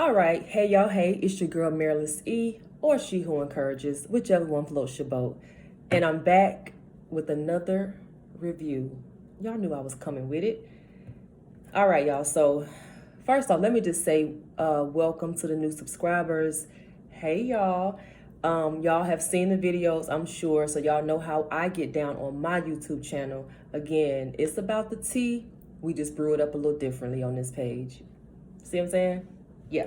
All right, hey y'all, hey, it's your girl Marilys E, or She Who Encourages, whichever one floats your boat. And I'm back with another review. Y'all knew I was coming with it. All right, y'all, so first off, let me just say welcome to the new subscribers. Hey y'all. Y'all have seen the videos, I'm sure, so y'all know how I get down on my YouTube channel. Again, it's about the tea. We just brew it up a little differently on this page. See what I'm saying? Yeah.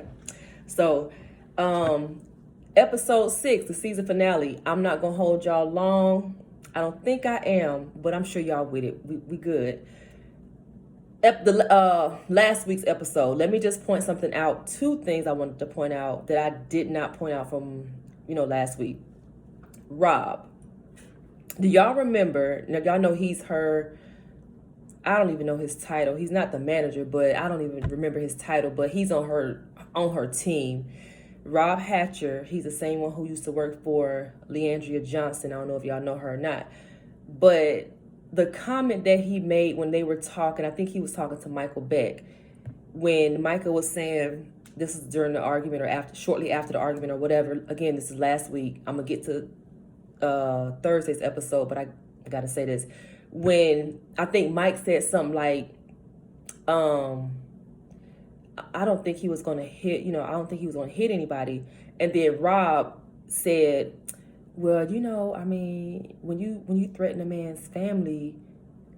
So, episode 6, the season finale. I'm not gonna hold y'all long. I don't think I am, but I'm sure y'all with it. We good. Last week's episode. Let me just point something out. 2 things I wanted to point out that I did not point out from last week. Rob. Do y'all remember? Now y'all know he's her. I don't even know his title. He's not the manager, but I don't even remember his title. But he's on her team. Rob Hatcher, he's the same one who used to work for Leandria Johnson. I don't know if y'all know her or not. But the comment that he made when they were talking, I think he was talking to Michael Beck, when Michael was saying, this is during the argument or shortly after the argument or whatever. Again, this is last week. I'm going to get to Thursday's episode, but I got to say this. When I think Mike said something like, I don't think he was going to hit, I don't think he was going to hit anybody. And then Rob said, well, I mean, when you threaten a man's family,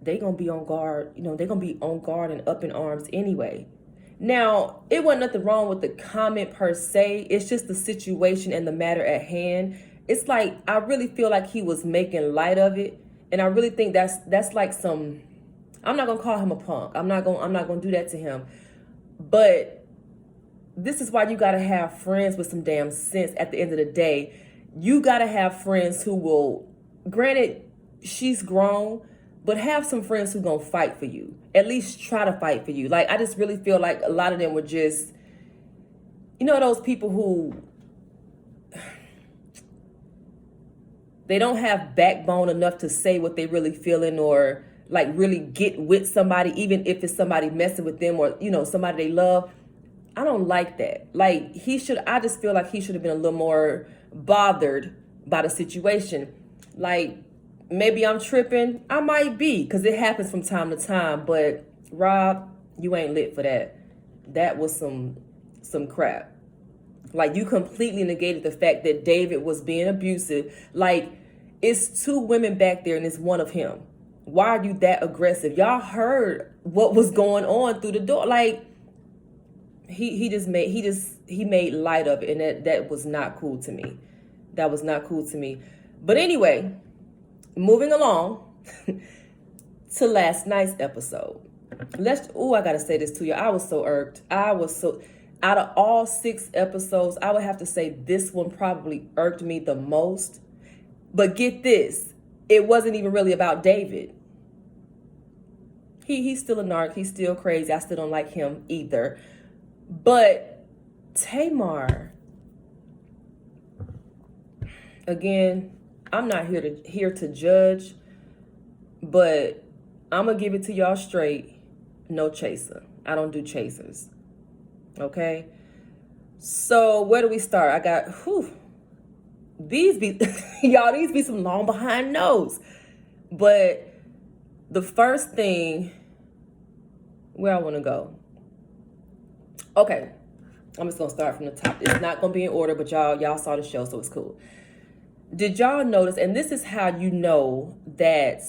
they going to be on guard, they're going to be on guard and up in arms anyway. Now, it wasn't nothing wrong with the comment per se. It's just the situation and the matter at hand. It's like, I really feel like he was making light of it. And I really think that's like some, I'm not going to call him a punk. I'm not going to do that to him. But this is why you got to have friends with some damn sense at the end of the day. You got to have friends who will, granted, she's grown, but have some friends who going to fight for you. At least try to fight for you. Like, I just really feel like a lot of them were just, those people who, they don't have backbone enough to say what they really feeling or like really get with somebody, even if it's somebody messing with them or, somebody they love. I don't like that. Like I just feel like he should have been a little more bothered by the situation. Like maybe I'm tripping. I might be, because it happens from time to time. But Rob, you ain't lit for that. That was some crap. Like, you completely negated the fact that David was being abusive. Like, it's 2 women back there and it's one of him. Why are you that aggressive? Y'all heard what was going on through the door. Like, he made light of it, and that was not cool to me. That was not cool to me. But anyway, moving along to last night's episode. I gotta say this to you. I was so irked. Out of all 6 episodes, I would have to say this one probably irked me the most. But get this, it wasn't even really about David. He's still a narc. He's still crazy. I still don't like him either. But Tamar, again, I'm not here to judge, but I'm going to give it to y'all straight. No chaser. I don't do chasers. Okay, so where do we start? I got, these be some long behind nose. But the first thing, where I want to go. Okay, I'm just going to start from the top. It's not going to be in order, but y'all saw the show, so it's cool. Did y'all notice, and this is how you know that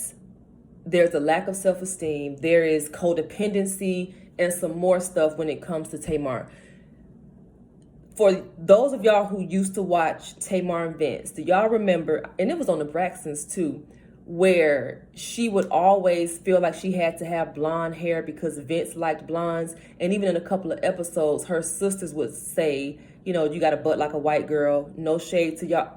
there's a lack of self-esteem, there is codependency, and some more stuff when it comes to Tamar. For those of y'all who used to watch Tamar and Vince, do y'all remember, and it was on the Braxtons too, where she would always feel like she had to have blonde hair because Vince liked blondes. And even in a couple of episodes, her sisters would say, you got a butt like a white girl. No shade to y'all.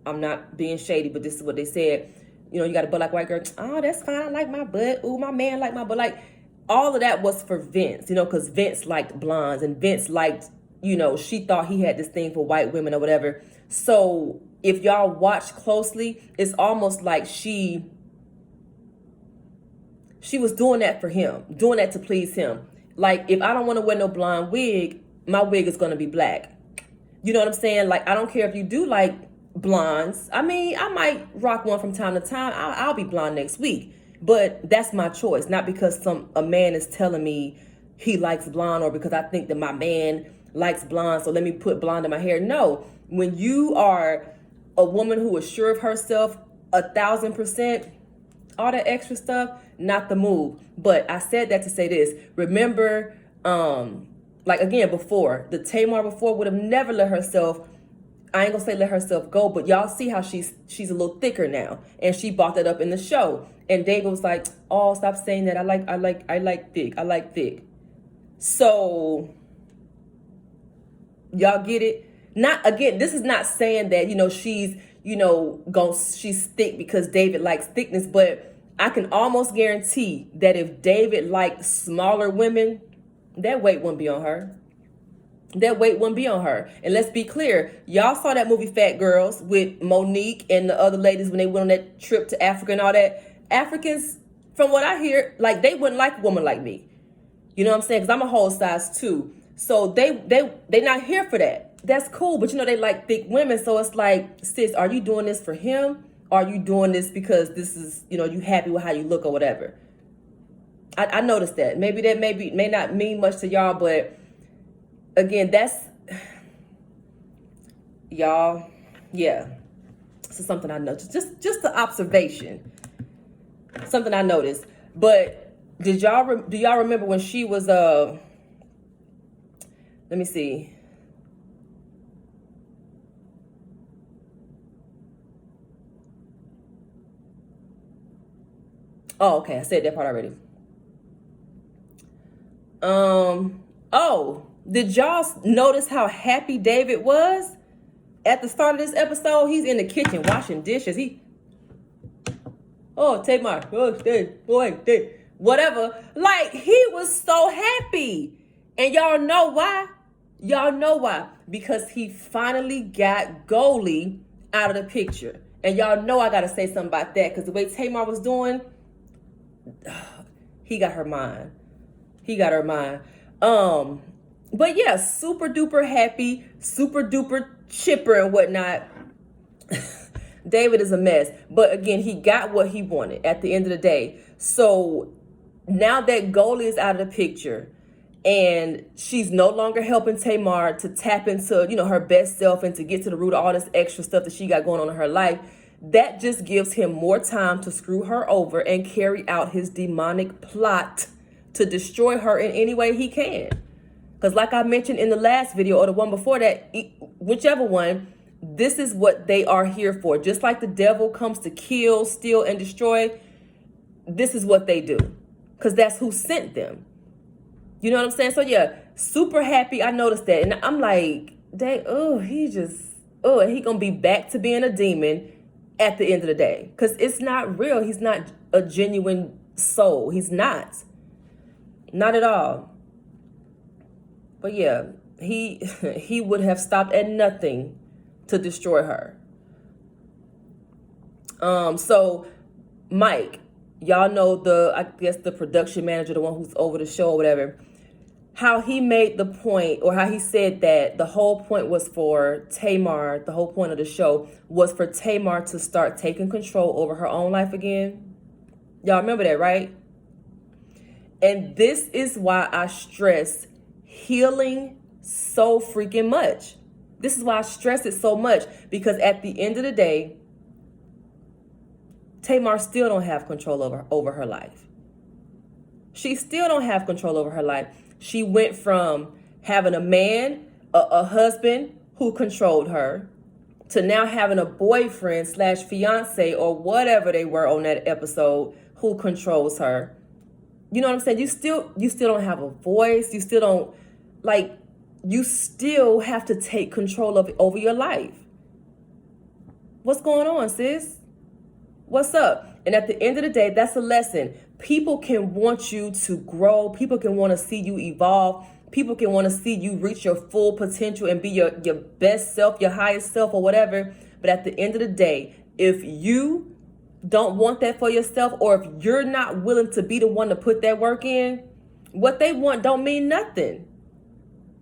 I'm not being shady, but this is what they said. You got a butt like a white girl. Oh, that's fine. I like my butt. Ooh, my man like my butt. Like, all of that was for Vince, because Vince liked blondes and Vince liked, she thought he had this thing for white women or whatever. So if y'all watch closely, it's almost like she was doing that for him, doing that to please him. Like, if I don't want to wear no blonde wig, my wig is going to be black. You know what I'm saying? Like, I don't care if you do like blondes. I mean, I might rock one from time to time. I'll be blonde next week. But that's my choice, not because a man is telling me he likes blonde, or because I think that my man likes blonde, so let me put blonde in my hair. No, when you are a woman who is sure of herself 1,000%, all that extra stuff, not the move. But I said that to say this. Remember, like again, before, the Tamar before would have never let herself, I ain't gonna say let herself go, but y'all see how she's a little thicker now. And she brought that up in the show. And David was like, oh, stop saying that. I like thick. So y'all get it? Not, again, this is not saying that, she's thick because David likes thickness, but I can almost guarantee that if David liked smaller women, that weight wouldn't be on her. That weight wouldn't be on her. And let's be clear, y'all saw that movie Fat Girls with Monique and the other ladies when they went on that trip to Africa and all that. Africans, from what I hear, like, they wouldn't like a woman like me. You know what I'm saying? Because I'm a whole size 2. So they not here for that. That's cool, but they like thick women. So it's like, sis, are you doing this for him? Or are you doing this because this is, you happy with how you look or whatever? I noticed that. Maybe that may not mean much to y'all, but again, that's, y'all, yeah. This is something I noticed. Just the observation. Something I noticed. But do y'all remember when she was, let me see. Oh, okay. I said that part already. Oh, did y'all notice how happy David was at the start of this episode? He's in the kitchen washing dishes. Tamar, whatever. Like, he was so happy. And y'all know why? Because he finally got Goalie out of the picture. And y'all know I got to say something about that, because the way Tamar was doing, he got her mind. But yeah, super duper happy, super duper chipper and whatnot. David is a mess. But again, he got what he wanted at the end of the day. So now that Goalie is out of the picture and she's no longer helping Tamar to tap into, her best self and to get to the root of all this extra stuff that she got going on in her life, that just gives him more time to screw her over and carry out his demonic plot to destroy her in any way he can. Because like I mentioned in the last video or the one before that, whichever one, this is what they are here for. Just like the devil comes to kill, steal, and destroy, this is what they do. Because that's who sent them. You know what I'm saying? So yeah, super happy. I noticed that. And I'm like, he gonna be back to being a demon at the end of the day. Because it's not real. He's not a genuine soul. He's not. Not at all. But yeah, he would have stopped at nothing to destroy her. So Mike, y'all know the production manager, the one who's over the show or whatever, how he made the point, or how he said that the whole point was for Tamar, the whole point of the show was for Tamar to start taking control over her own life again. Y'all remember that, right? And this is why I stress healing so freaking much. This is why I stress it so much, because at the end of the day, Tamar still don't have control over her life. She still don't have control over her life. She went from having a man, a husband who controlled her, to now having a boyfriend / fiance or whatever they were on that episode who controls her. You know what I'm saying? You still don't have a voice. You still don't, you still have to take control over your life. What's going on, sis? What's up? And at the end of the day, that's a lesson. People can want you to grow. People can want to see you evolve. People can want to see you reach your full potential and be your best self, your highest self or whatever. But at the end of the day, if you don't want that for yourself, or if you're not willing to be the one to put that work in, what they want don't mean nothing.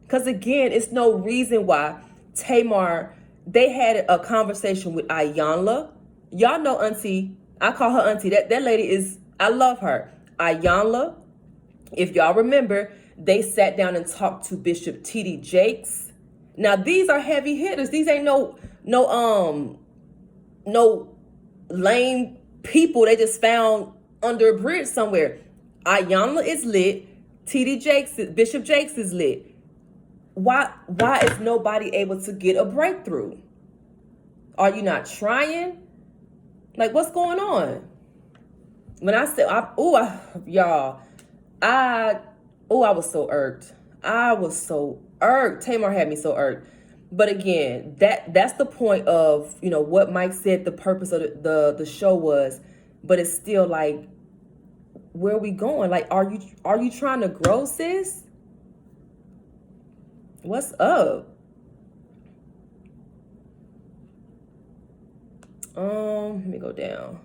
Because again, it's no reason why Tamar, they had a conversation with Ayanla. Y'all know Auntie. I call her Auntie. That lady is, I love her. Ayanla, if y'all remember, they sat down and talked to Bishop T.D. Jakes. Now, these are heavy hitters. These ain't no lame people they just found under a bridge somewhere. Ayanla is lit. T.D. Jakes, Bishop Jakes is lit. Why is nobody able to get a breakthrough? Are you not trying? Like, what's going on? When I said, I was so irked. I was so irked. Tamar had me so irked. But again, that's the point of, what Mike said the purpose of the show was. But it's still like, where are we going? Like, are you trying to grow, sis? What's up? Let me go down.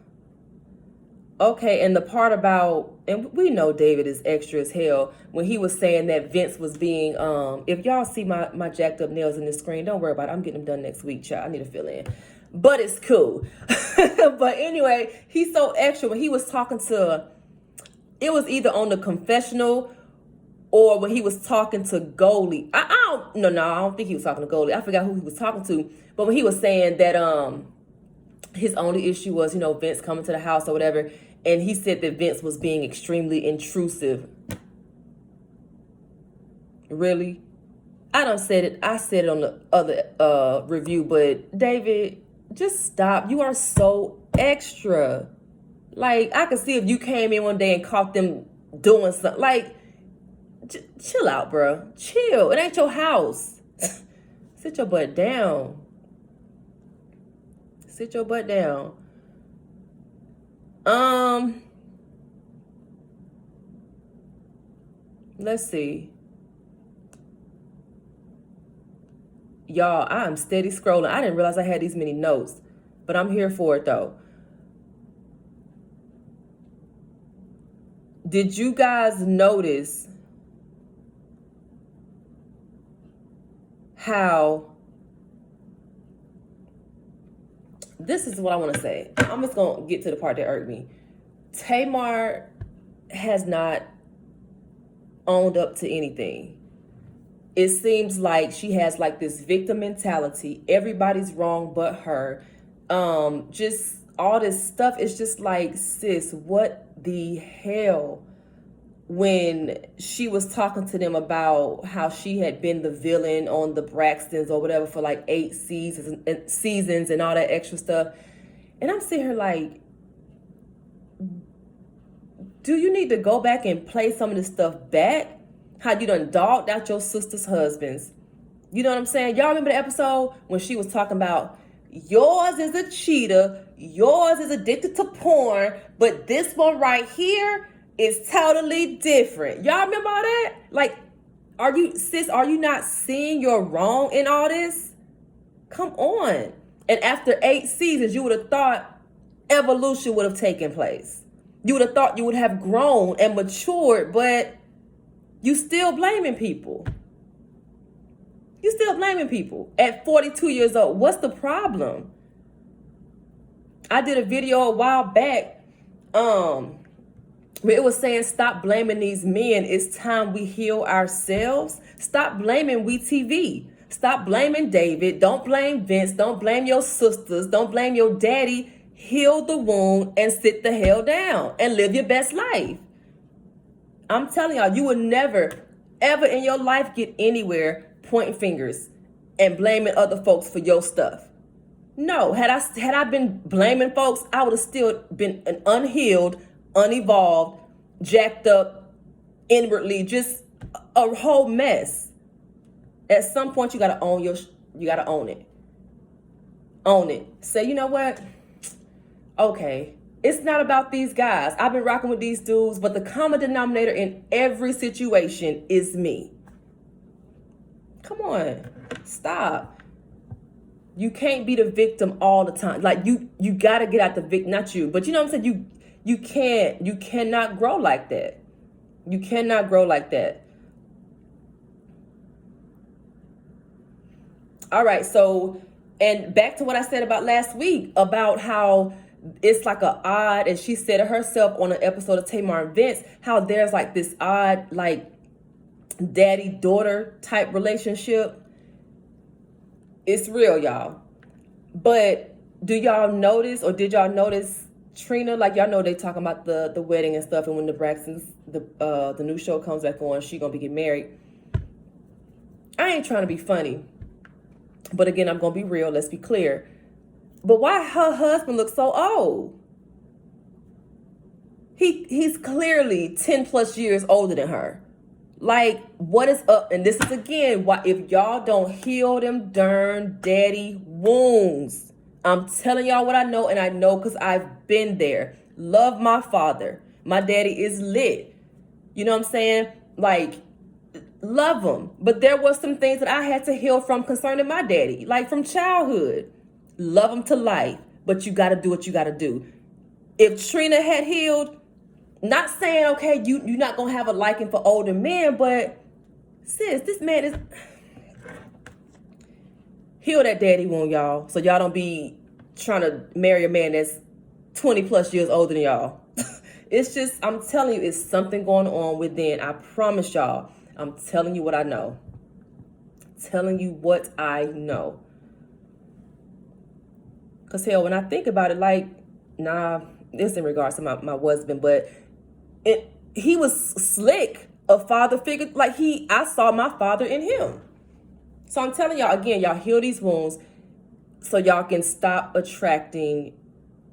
Okay, and the part about, and we know David is extra as hell, when he was saying that Vince was being, if y'all see my jacked up nails in the screen, don't worry about it. I'm getting them done next week, child. I need to fill in. But it's cool. But anyway, he's so extra. When he was talking to, it was either on the confessional or when he was talking to Goldie. I don't think he was talking to Goldie. I forgot who he was talking to. But when he was saying that his only issue was, Vince coming to the house or whatever. And he said that Vince was being extremely intrusive. Really? I said it on the other review, but David, just stop. You are so extra. Like, I could see if you came in one day and caught them doing something. Like, chill out, bro. Chill. It ain't your house. Sit your butt down. Sit your butt down. Let's see. Y'all, I am steady scrolling. I didn't realize I had these many notes, but I'm here for it though. Did you guys notice how, this is what I want to say. I'm just going to get to the part that irked me. Tamar has not owned up to anything. It seems like she has like this victim mentality. Everybody's wrong but her. Just all this stuff. It's just like, sis, what the hell? When she was talking to them about how she had been the villain on the Braxtons or whatever for like 8 seasons and all that extra stuff. And I'm sitting here like, do you need to go back and play some of this stuff back? How you done dogged out your sister's husbands. You know what I'm saying? Y'all remember the episode when she was talking about yours is a cheater, yours is addicted to porn, but this one right here is totally different. Y'all remember all that? Like, are you not seeing your wrong in all this? Come on. And after 8 seasons, you would have thought evolution would have taken place. You would have thought you would have grown and matured, but you still blaming people. You still blaming people at 42 years old. What's the problem? I did a video a while back, where it was saying, stop blaming these men. It's time we heal ourselves. Stop blaming WeTV. Stop blaming David. Don't blame Vince. Don't blame your sisters. Don't blame your daddy. Heal the wound and sit the hell down and live your best life. I'm telling y'all, you will never, ever in your life get anywhere pointing fingers and blaming other folks for your stuff. No, had I been blaming folks, I would have still been an unhealed, unevolved, jacked up, inwardly, just a whole mess. At some point, you gotta own it. Own it. Say, you know what? Okay, it's not about these guys. I've been rocking with these dudes, but the common denominator in every situation is me. Come on, stop. You can't be the victim all the time. Like, you gotta get out the victim, not you, but you know what I'm saying? You cannot grow like that. You cannot grow like that. All right, so, and back to what I said about last week about how it's like a odd, and she said it herself on an episode of Tamar and Vince, how there's like this odd, like daddy-daughter type relationship. It's real, y'all. But do y'all notice, or did y'all notice Trina? Like, y'all know they talking about the wedding and stuff, and when the Braxtons, the new show comes back on, she gonna be getting married. I ain't trying to be funny, but again, I'm gonna be real. Let's be clear. But why her husband looks so old? He's clearly 10 plus years older than her. Like, what is up? And this is again why, if y'all don't heal them darn daddy wounds, I'm telling y'all what I know, and I know because I've been there. Love my father. My daddy is lit. You know what I'm saying? Like, love him. But there was some things that I had to heal from concerning my daddy, like from childhood. Love him to life, but you got to do what you got to do. If Trina had healed, not saying, okay, you're not going to have a liking for older men, but sis, this man is... Heal that daddy wound, y'all, so y'all don't be trying to marry a man that's 20 plus years older than y'all. It's just, I'm telling you, it's something going on within. I promise y'all, I'm telling you what I know. Telling you what I know. Because hell, when I think about it, like, nah, this in regards to my husband, but he was slick, a father figure. Like, I saw my father in him. So I'm telling y'all, again, y'all heal these wounds so y'all can stop attracting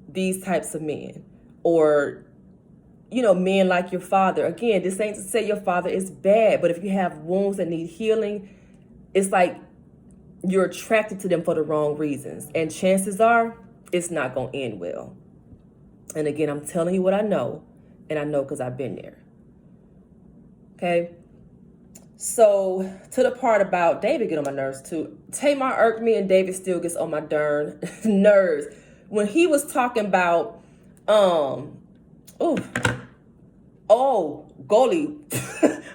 these types of men. Or, you know, men like your father. Again, this ain't to say your father is bad, but if you have wounds that need healing, it's like you're attracted to them for the wrong reasons. And chances are, it's not going to end well. And again, I'm telling you what I know, and I know because I've been there. Okay? So, to the part about David get on my nerves too. Tamar irked me, and David still gets on my darn nerves. When he was talking about, goalie.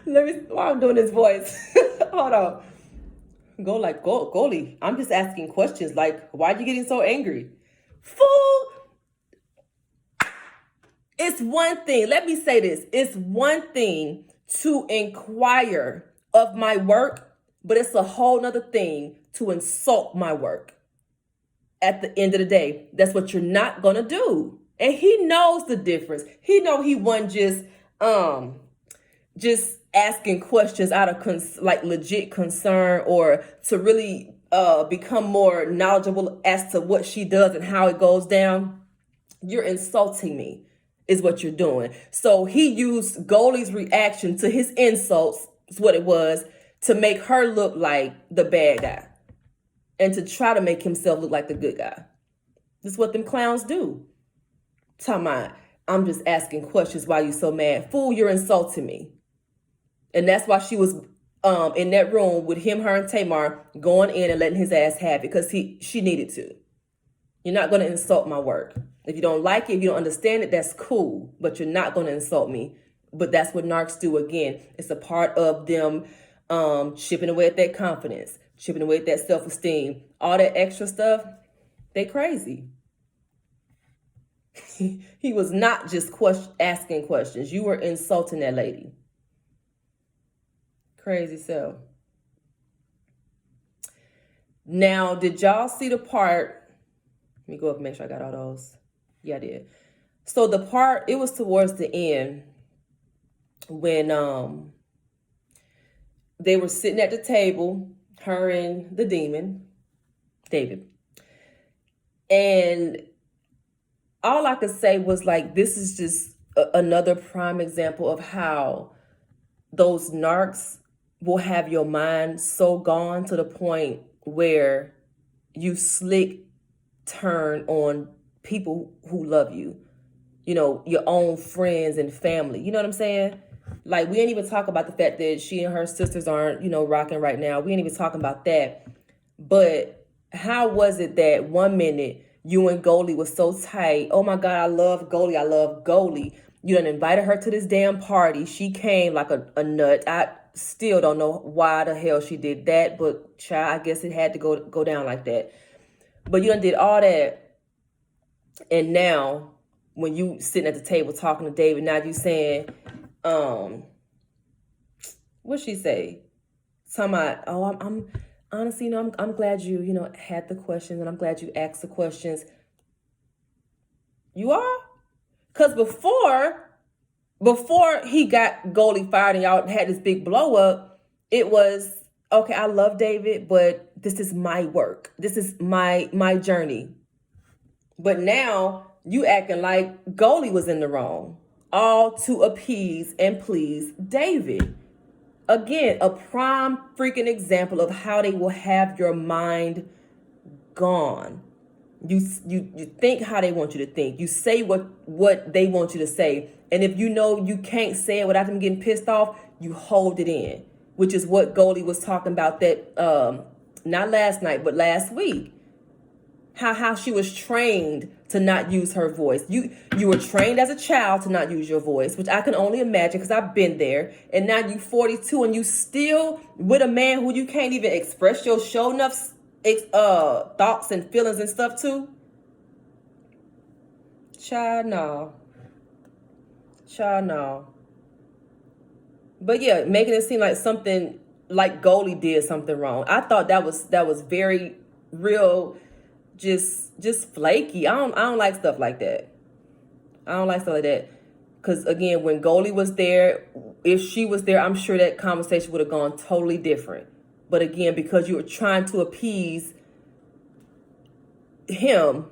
Let me, why I'm doing this voice. Hold on. Goalie. I'm just asking questions like, why are you getting so angry? Fool. It's one thing. Let me say this. It's one thing to inquire of my work, but it's a whole nother thing to insult my work. At the end of the day, that's what you're not going to do. And he knows the difference. He know he wasn't just asking questions out of legit concern, or to really become more knowledgeable as to what she does and how it goes down. You're insulting me is what you're doing. So he used Goldie's reaction to his insults, is what it was, to make her look like the bad guy and to try to make himself look like the good guy. This is what them clowns do. Tamar, I'm just asking questions. Why you so mad? Fool, you're insulting me. And that's why she was in that room with him, her, and Tamar going in and letting his ass have it, because she needed to. You're not going to insult my work. If you don't like it, if you don't understand it, that's cool. But you're not going to insult me. But that's what narcs do again. It's a part of them chipping away at that confidence, chipping away at that self-esteem, all that extra stuff. They crazy. He was not just asking questions. You were insulting that lady. Crazy self. Now, did y'all see the part? Let me go up and make sure I got all those. Yeah, I did. So the part, it was towards the end when they were sitting at the table, her and the demon, David. And all I could say was like, this is just another prime example of how those narcs will have your mind so gone to the point where you slick turn on people who love you, you know, your own friends and family. You know what I'm saying? Like, we ain't even talk about the fact that she and her sisters aren't, you know, rocking right now. We ain't even talking about that. But how was it that one minute you and Goldie was so tight? Oh my God, I love Goldie. You done invited her to this damn party. She came like a nut. still don't know why the hell she did that, but child, I guess it had to go down like that. But you done did all that, and now when you sitting at the table talking to David, now you saying, what'd she say? Talking about, oh, I'm honestly, I'm glad you had the questions, and I'm glad you asked the questions. You are? Because before he got Goldie fired and y'all had this big blow up, it was, okay, I love David, but this is my work. This is my journey. But now you acting like Goldie was in the wrong, all to appease and please David. Again, a prime freaking example of how they will have your mind gone. You think how they want you to think. You say what they want you to say. And if you know you can't say it without them getting pissed off, you hold it in, which is what Goldie was talking about that, not last night, but last week. How she was trained to not use her voice. You were trained as a child to not use your voice, which I can only imagine because I've been there. And now you 42 and you still with a man who you can't even express your show enough thoughts and feelings and stuff to. Child, no. But yeah, making it seem like something like Goldie did something wrong. I thought that was very real. Just flaky. I don't like stuff like that. Because again, when Goldie was there, if she was there, I'm sure that conversation would have gone totally different. But again, because you were trying to appease him,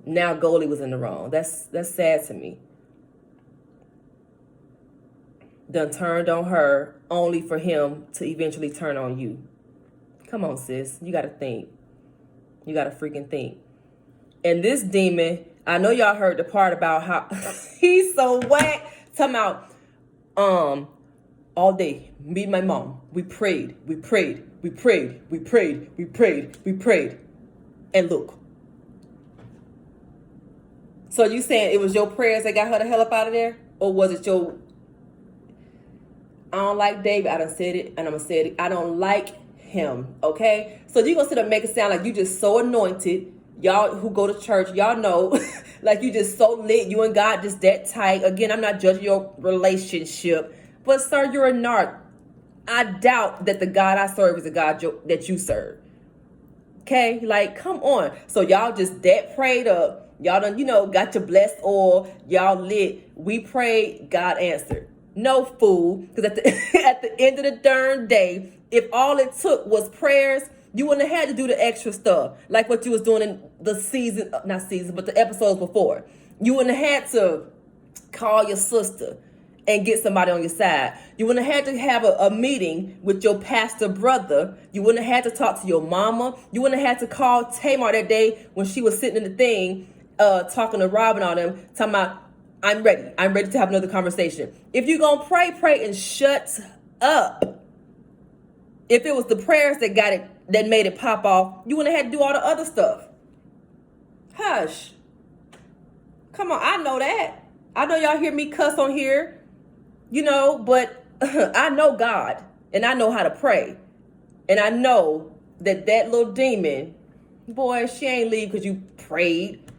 now Goldie was in the wrong. That's sad to me. Done turned on her only for him to eventually turn on you. Come on, sis. You got to think. You got to freaking think. And this demon, I know y'all heard the part about how he's so whack. Talking about, all day, me and my mom, we prayed. And look. So you saying it was your prayers that got her the hell up out of there? Or was it your, I don't like David, I done said it, and I'm going to say it, I don't like him, okay? So you gonna sit and make it sound like you just so anointed. Y'all who go to church, y'all know, like you just so lit, you and God just that tight. Again, I'm not judging your relationship, but sir, you're a narc. I doubt that the God I serve is a God that you serve. Okay, like come on. So y'all just that prayed up. Y'all done, got your blessed oil. Y'all lit. We prayed, God answered. No, fool, because at the end of the darn day, if all it took was prayers, you wouldn't have had to do the extra stuff like what you was doing in the the episodes before. You wouldn't have had to call your sister and get somebody on your side. You wouldn't have had to have a meeting with your pastor brother. You wouldn't have had to talk to your mama. You wouldn't have had to call Tamar that day when she was sitting in the thing, talking to Rob and all them, talking about, I'm ready to have another conversation. If you're going to pray and shut up. If it was the prayers that made it pop off, you wouldn't have had to do all the other stuff. Hush. Come on, I know that. I know y'all hear me cuss on here, but I know God and I know how to pray. And I know that little demon, boy, she ain't leave because you prayed.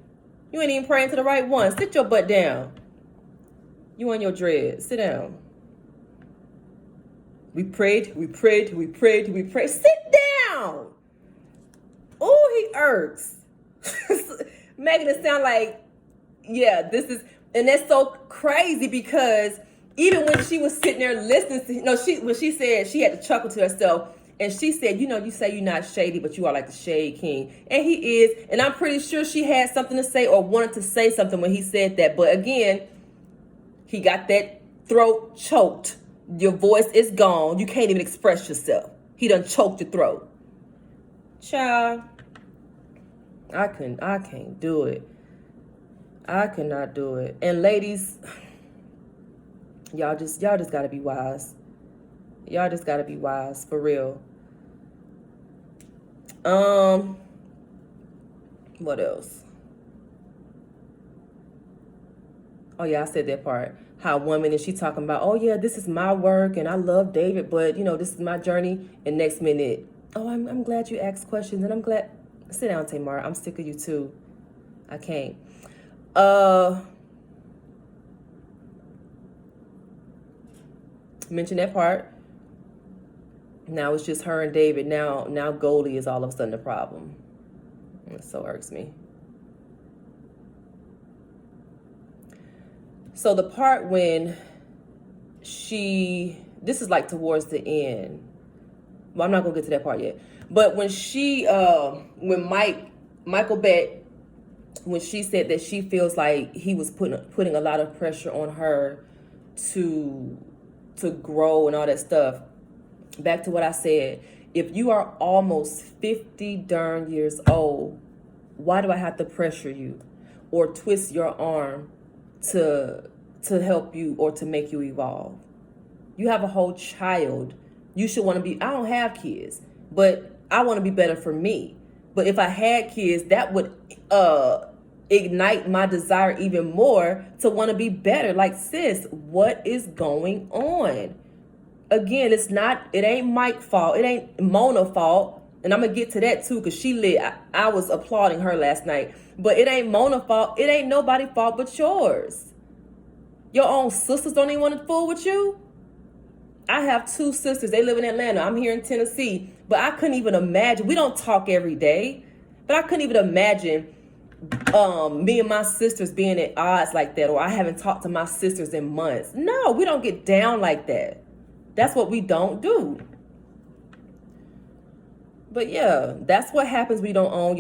You ain't even praying to the right one. Sit your butt down. You on your dread. Sit down. We prayed. Sit down. Oh, he irks. Making it sound like, yeah, this is, and that's so crazy because even when she was sitting there listening to, when she said she had to chuckle to herself, and she said, you say you're not shady, but you are like the shade king. And he is. And I'm pretty sure she had something to say or wanted to say something when he said that. But again, he got that throat choked. Your voice is gone. You can't even express yourself. He done choked your throat. Child, I can't do it. I cannot do it. And ladies, y'all just gotta be wise. Y'all just gotta be wise, for real. What else? Oh yeah, I said that part. how one minute she talking about, oh yeah, this is my work and I love David, but you know, this is my journey. And next minute, oh, I'm glad you asked questions, and I'm glad. Sit down, Tamar. I'm sick of you too. I can't. Mention that part. Now it's just her and David. Now Goldie is all of a sudden the problem. It so irks me. So the part when this is like towards the end. Well, I'm not gonna get to that part yet. But when when Michael Bet, when she said that she feels like he was putting a lot of pressure on her to grow and all that stuff. Back to what I said, if you are almost 50 darn years old, why do I have to pressure you or twist your arm to help you or to make you evolve? You have a whole child. You should want to be, I don't have kids, but I want to be better for me. But if I had kids, that would ignite my desire even more to want to be better. Like, sis, what is going on? Again, it ain't Mike's fault. It ain't Mona's fault. And I'm going to get to that too, because she lit. I was applauding her last night. But it ain't Mona's fault. It ain't nobody's fault but yours. Your own sisters don't even want to fool with you. I have 2 sisters. They live in Atlanta. I'm here in Tennessee. But I couldn't even imagine. We don't talk every day. But I couldn't even imagine me and my sisters being at odds like that. Or I haven't talked to my sisters in months. No, we don't get down like that. That's what we don't do. But yeah, that's what happens when you don't own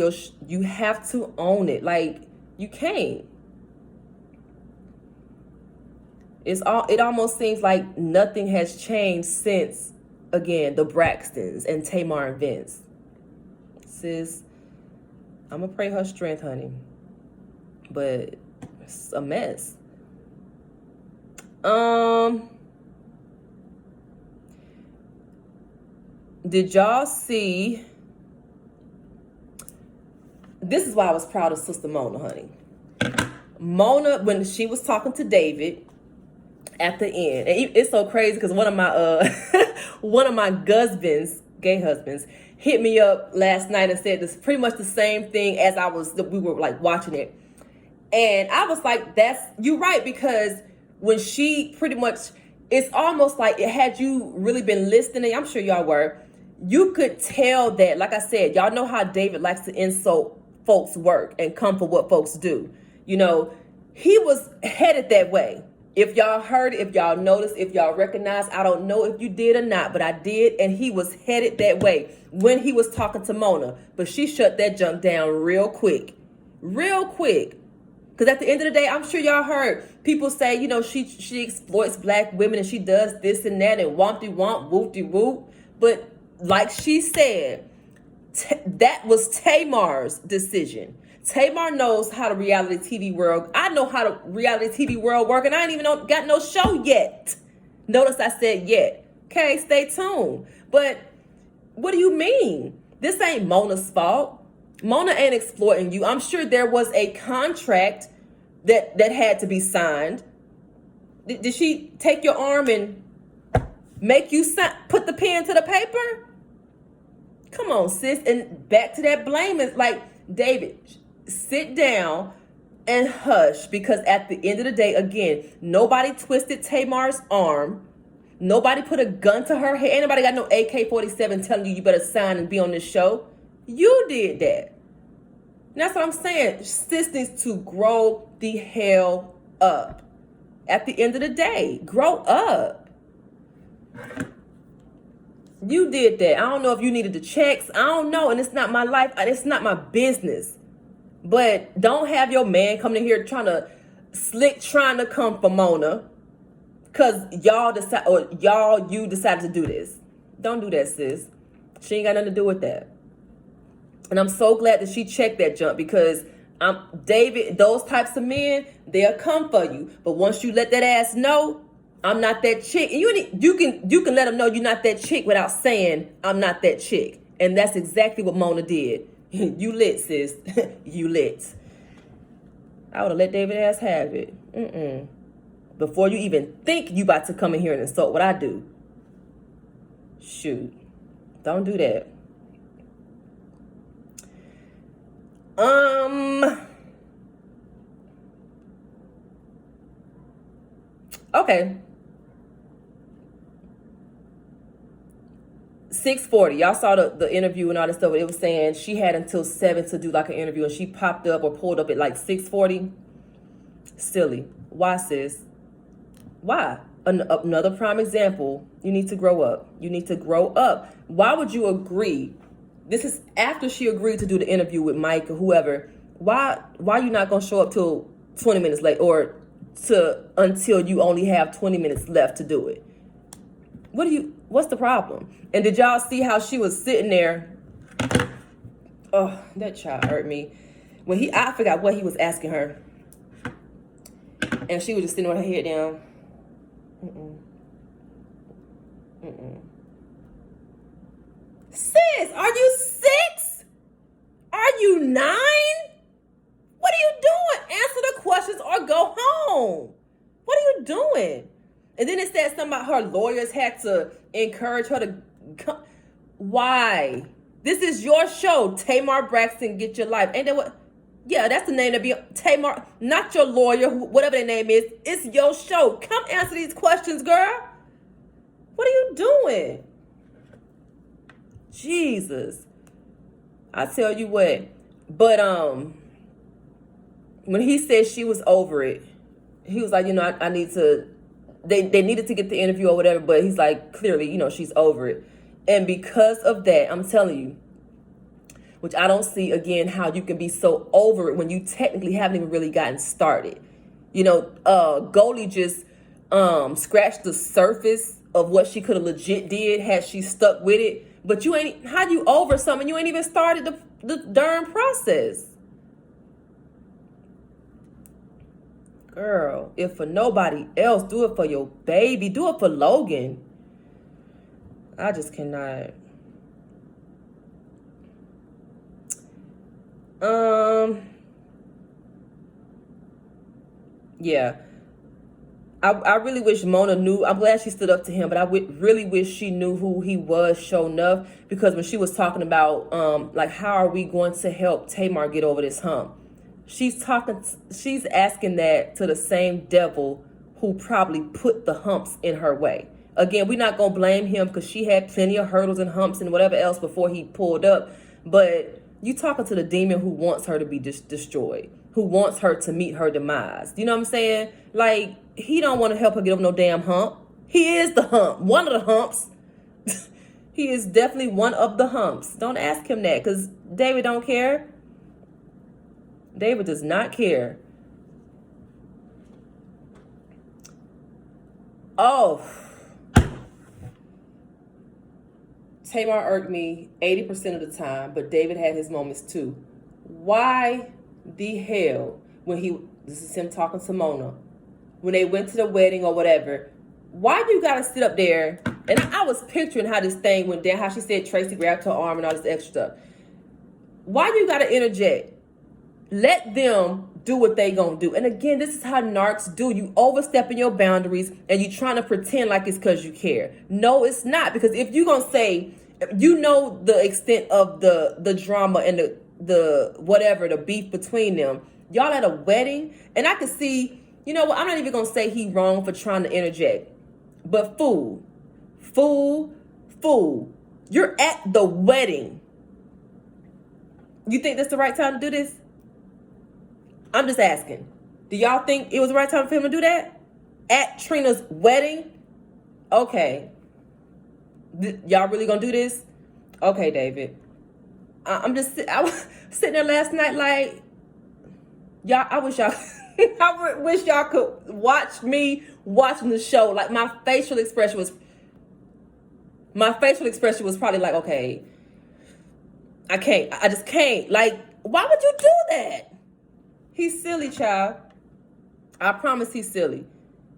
you have to own it. Like, you can't. It almost seems like nothing has changed since, again, the Braxtons and Tamar and Vince. Sis, I'm going to pray her strength, honey. But it's a mess. Did y'all see? This is why I was proud of Sister Mona, honey. Mona, when she was talking to David at the end, and it's so crazy because one of my husbands, gay husbands, hit me up last night and said this pretty much the same thing as we were like watching it, and I was like, you're right, because when she pretty much, it's almost like it had you really been listening. I'm sure y'all were. You could tell that, like I said, y'all know how David likes to insult folks' work and come for what folks do. You know, he was headed that way. If y'all heard it, if y'all noticed, if y'all recognized, I don't know if you did or not, but I did, and he was headed that way when he was talking to Mona. But she shut that junk down real quick. Real quick. Because at the end of the day, I'm sure y'all heard people say, you know, she exploits black women and she does this and that and womp-de-womp, whoop-de-whoop. But like she said, that was Tamar's decision. Tamar knows how the reality TV world. I know how the reality TV world work, and I ain't even got no show yet. Notice I said yet. Okay, stay tuned. But what do you mean? This ain't Mona's fault. Mona ain't exploiting you. I'm sure there was a contract that had to be signed. Did she take your arm and make you put the pen to the paper? Come on, sis. And back to that blame is like, David, sit down and hush, because at the end of the day, again, nobody twisted Tamar's arm. Nobody put a gun to her head. Ain't nobody got no AK-47 telling you better sign and be on this show. You did that. And that's what I'm saying. Sis needs to grow the hell up. At the end of the day, grow up. You did that. I don't know if you needed the checks. I don't know. And it's not my life. It's not my business. But don't have your man coming in here trying to come for Mona. Because you decided to do this. Don't do that, sis. She ain't got nothing to do with that. And I'm so glad that she checked that jump, because David, those types of men, they'll come for you. But once you let that ass know, I'm not that chick. And you can let them know you're not that chick without saying, I'm not that chick. And that's exactly what Mona did. You lit, sis. You lit. I would have let David ass have it. before you even think you about to come in here and insult what I do. Shoot. Don't do that. Okay. 6:40. Y'all saw the interview and all that stuff. It was saying she had until 7 to do like an interview, and she popped up or pulled up at like 6:40. Silly. Why, sis? Why? Another prime example. You need to grow up. You need to grow up. Why would you agree? This is after she agreed to do the interview with Mike or whoever. Why you not gonna show up till 20 minutes late or until you only have 20 minutes left to do it? What's the problem? And did y'all see how she was sitting there? Oh, that child hurt me. I forgot what he was asking her. And she was just sitting with her head down. Sis, are you 6? Are you 9? What are you doing? Answer the questions or go home. What are you doing? And then it said something about her lawyers had to encourage her to come. Why? This is your show, Tamar Braxton, Get Your Life. Ain't that what? Yeah, that's the name to be. Tamar, not your lawyer, whatever their name is. It's your show. Come answer these questions, girl. What are you doing? Jesus. I tell you what. But when he said she was over it, he was like, I need to. They needed to get the interview or whatever, but he's like, clearly, she's over it. And because of that, I'm telling you, which I don't see, again, how you can be so over it when you technically haven't even really gotten started. Goldie just scratched the surface of what she could have legit did had she stuck with it. But how you over something? You ain't even started the darn process. Girl, if for nobody else, do it for your baby. Do it for Logan. I just cannot. Yeah. I really wish Mona knew. I'm glad she stood up to him, but I really wish she knew who he was, sure enough, because when she was talking about, how are we going to help Tamar get over this hump? She's asking that to the same devil who probably put the humps in her way. Again, we're not going to blame him because she had plenty of hurdles and humps and whatever else before he pulled up. But you talking to the demon who wants her to be destroyed, who wants her to meet her demise. You know what I'm saying? Like, he don't want to help her get over no damn hump. He is the hump, one of the humps. He is definitely one of the humps. Don't ask him that because David don't care. David does not care. Oh. Tamar irked me 80% of the time, but David had his moments too. Why the hell, this is him talking to Mona, when they went to the wedding or whatever, why you gotta sit up there? And I was picturing how this thing went down, how she said Tracy grabbed her arm and all this extra stuff. Why you gotta interject? Let them do what they gonna do. And again, this is how narcs do. You overstepping your boundaries and you trying to pretend like it's because you care. No, it's not. Because if you gonna say, the extent of the drama and the whatever, the beef between them. Y'all at a wedding, and I could see, I'm not even gonna say he wrong for trying to interject. But fool. You're at the wedding. You think that's the right time to do this? I'm just asking. Do y'all think it was the right time for him to do that? At Trina's wedding? Okay. Y'all really gonna do this? Okay, David. I was sitting there last night like, y'all, I wish y'all could watch me watching the show. Like my facial expression was probably like, okay, I just can't. Like, why would you do that? He's silly, child. I promise he's silly.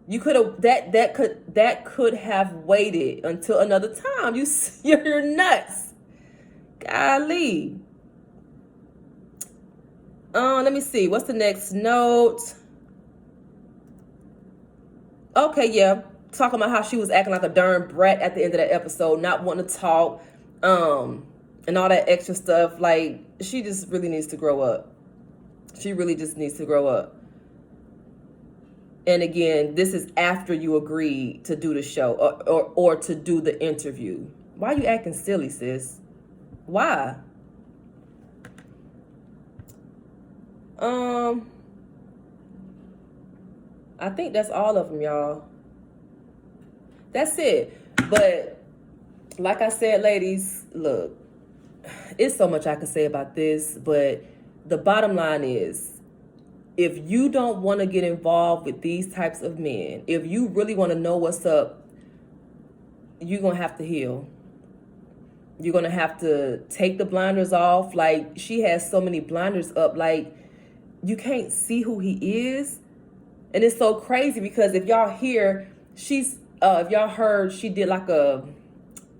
You could have that could have waited until another time. You're nuts. Golly. Let me see. What's the next note? Okay, yeah. Talking about how she was acting like a darn brat at the end of that episode, not wanting to talk, and all that extra stuff. Like, she just really needs to grow up. She really just needs to grow up. And again, this is after you agreed to do the show or to do the interview. Why are you acting silly, sis? Why? I think that's all of them, y'all. That's it. But like I said, ladies, look, it's so much I could say about this, but the bottom line is, if you don't want to get involved with these types of men, if you really want to know what's up, you're going to have to heal. You're going to have to take the blinders off. Like, she has so many blinders up. Like, you can't see who he is. And it's so crazy because if y'all hear, if y'all heard, she did like I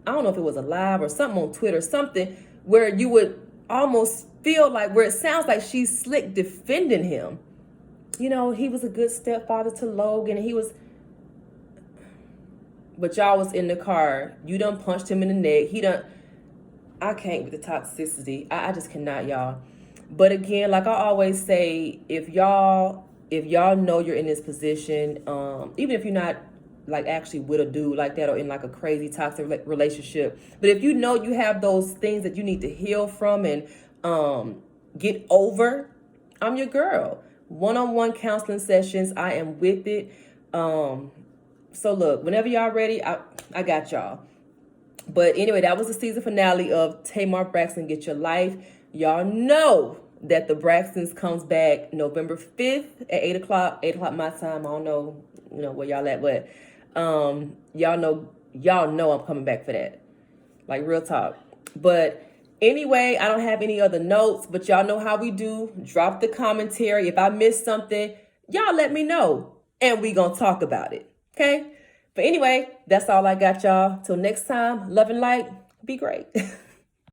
don't know if it was a live or something on Twitter, something where you would almost feel like, where it sounds like she's slick defending him. You know, he was a good stepfather to Logan. But y'all was in the car. You done punched him in the neck. I can't with the toxicity. I just cannot, y'all. But again, like I always say, if y'all know you're in this position, even if you're not like actually with a dude like that or in like a crazy toxic relationship, but if you know you have those things that you need to heal from and get over, I'm your girl. One-on-one counseling sessions, I am with it. So look, whenever y'all ready, I got y'all. But anyway, that was the season finale of Tamar Braxton Get Your Life. Y'all know that the Braxtons comes back November 5th at 8 o'clock. 8 o'clock my time. I don't know, where y'all at, but y'all know I'm coming back for that. Like, real talk. But anyway, I don't have any other notes, but y'all know how we do. Drop the commentary. If I missed something, y'all let me know, and we gonna talk about it. Okay? But anyway, that's all I got, y'all. Till next time, love and light. Be great.